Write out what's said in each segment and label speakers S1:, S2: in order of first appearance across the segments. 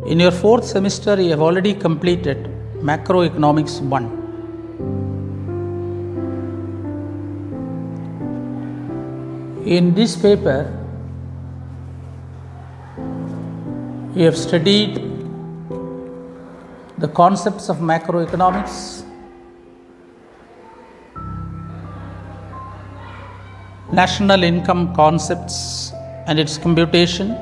S1: In your fourth semester, you have already completed Macroeconomics 1. In this paper, you have studied the concepts of macroeconomics, national income concepts and its computation,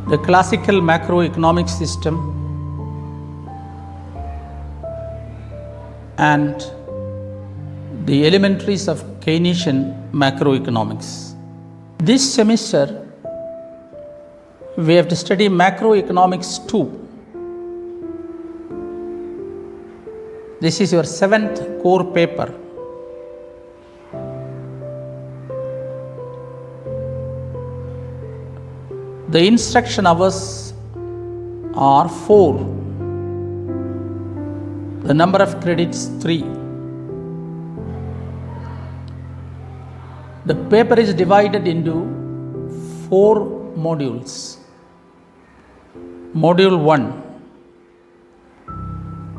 S1: the classical macroeconomic system, and the elementaries of Keynesian macroeconomics. This semester, we have to study Macroeconomics 2. This is your 7th core paper. The instruction hours are 4. The number of credits 3. The paper is divided into 4 modules. Module 1,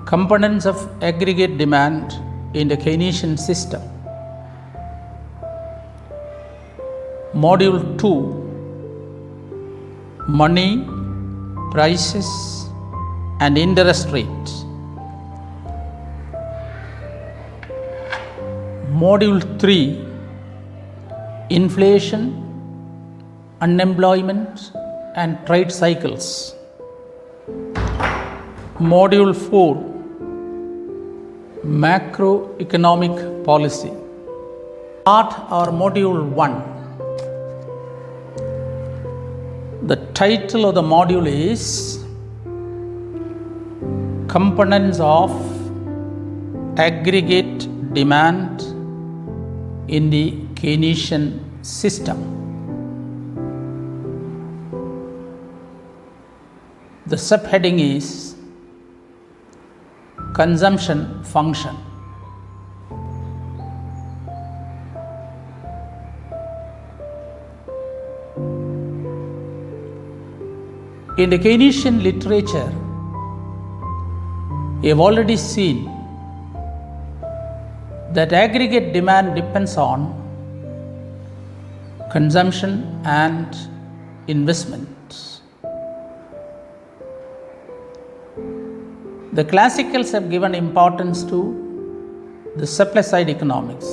S1: components of aggregate demand in the Keynesian system. Module 2, money, prices and interest rates. Module 3, inflation, unemployment and trade cycles. Module 4, macroeconomic policy. Start our module 1. The title of the module is Components of Aggregate Demand in the Keynesian System. The subheading is Consumption Function. In the Keynesian literature, you have already seen that aggregate demand depends on consumption and investment. The classicals have given importance to the supply side economics,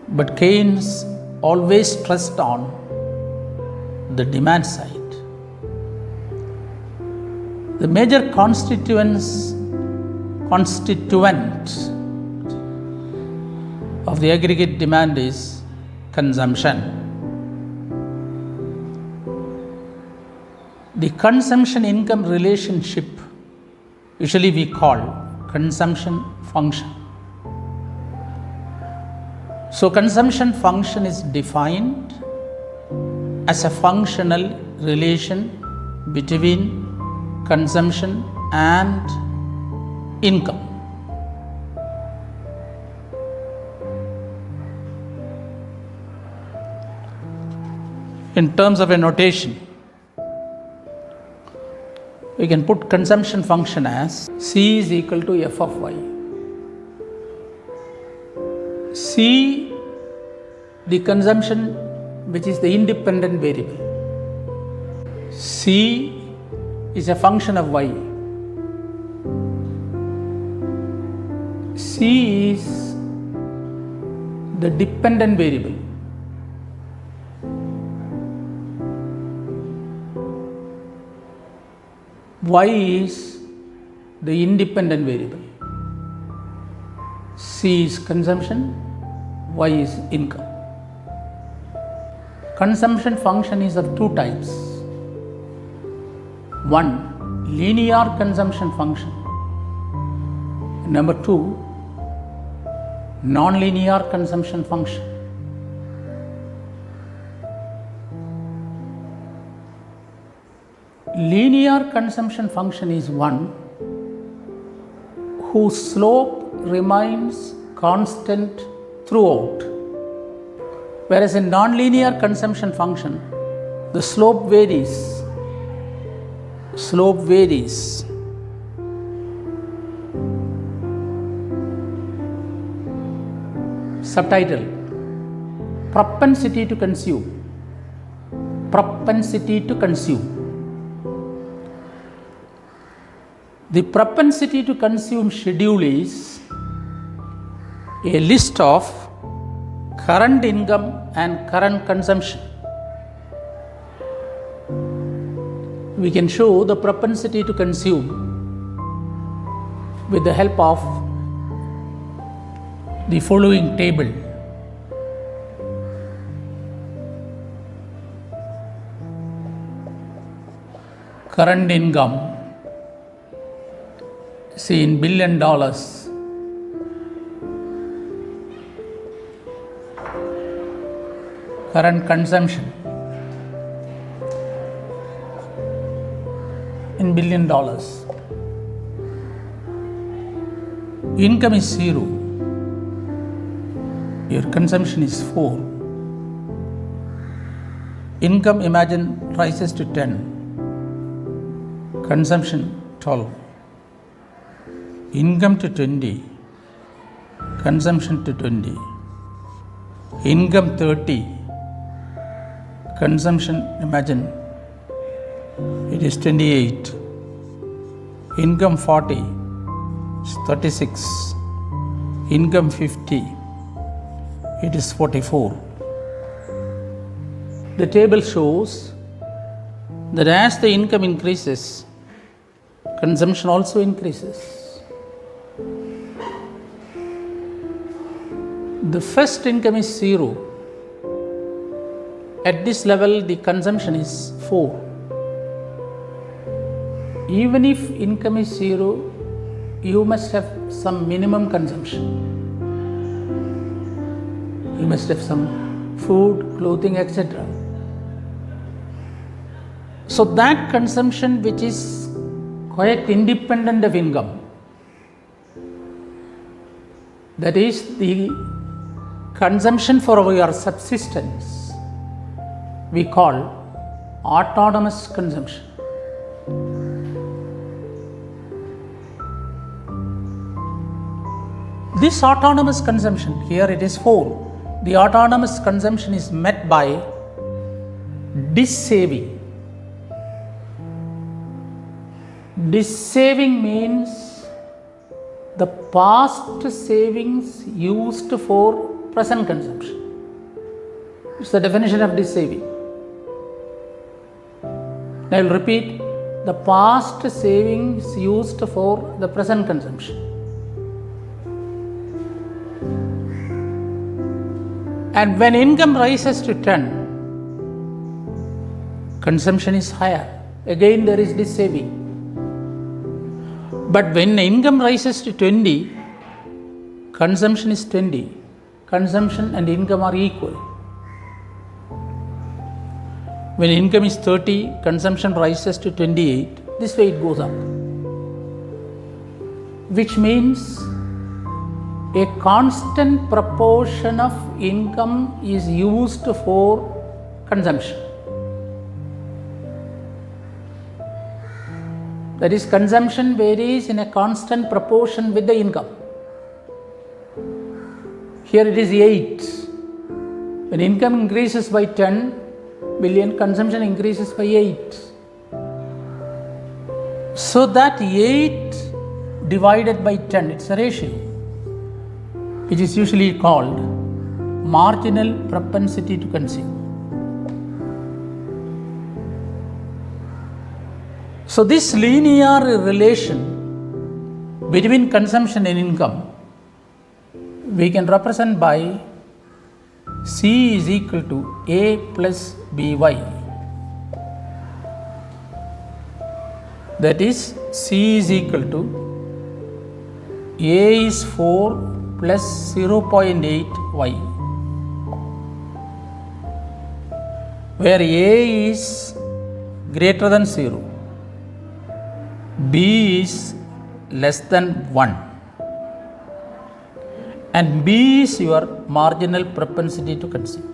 S1: but Keynes always stressed on the demand side. The major constituent of the aggregate demand is consumption. The consumption income relationship usually we call consumption function. So consumption function is defined as a functional relation between consumption and income. In terms of a notation, we can put consumption function as C is equal to f of y. C, the consumption which is the independent variable. C is a function of y. C is the dependent variable. Y is the independent variable. C is consumption, Y is income. Consumption function is of 2 types. 1, linear consumption function. Number 2, non-linear consumption function. Linear consumption function is one whose slope remains constant throughout. Whereas in nonlinear consumption function, the slope varies. Slope varies. Subtitle: propensity to consume. Propensity to consume. The propensity to consume schedule is a list of current income and current consumption. We can show the propensity to consume with the help of the following table. Current income, see in $1 billion. Current consumption in $1 billion. Income is 0. Your consumption is 4. Income, imagine, rises to 10. Consumption 12. Income to 20. Consumption to 20. Income 30. Consumption, imagine, it is 28. Income 40 is 36. Income 50, it is 44. The table shows that as the income increases, consumption also increases. The first income is 0. At this level, the consumption is 4. Even if income is 0, you must have some minimum consumption. You must have some food, clothing, etc. So that consumption which is quite independent of income, that is the consumption for our subsistence, we call autonomous consumption. This autonomous consumption, here it is 4. The autonomous consumption is met by dissaving. Dissaving means the past savings used for present consumption. It's the definition of dissaving. I will repeat, the past savings used for the present consumption. And when income rises to 10, consumption is higher. Again there is dissaving. But when the income rises to 20, consumption is 20. Consumption and income are equal. When income is 30, consumption rises to 28. This way it goes up. Which means a constant proportion of income is used for consumption. That is, consumption varies in a constant proportion with the income. Here it is 8. When income increases by 10 billion, consumption increases by 8. So that 8 divided by 10, it's a ratio, which is usually called marginal propensity to consume. So this linear relation between consumption and income we can represent by C is equal to A plus BY. That is, C is equal to A is 4 plus 0.8y, where A is greater than 0, B is less than 1, and B is your marginal propensity to consume.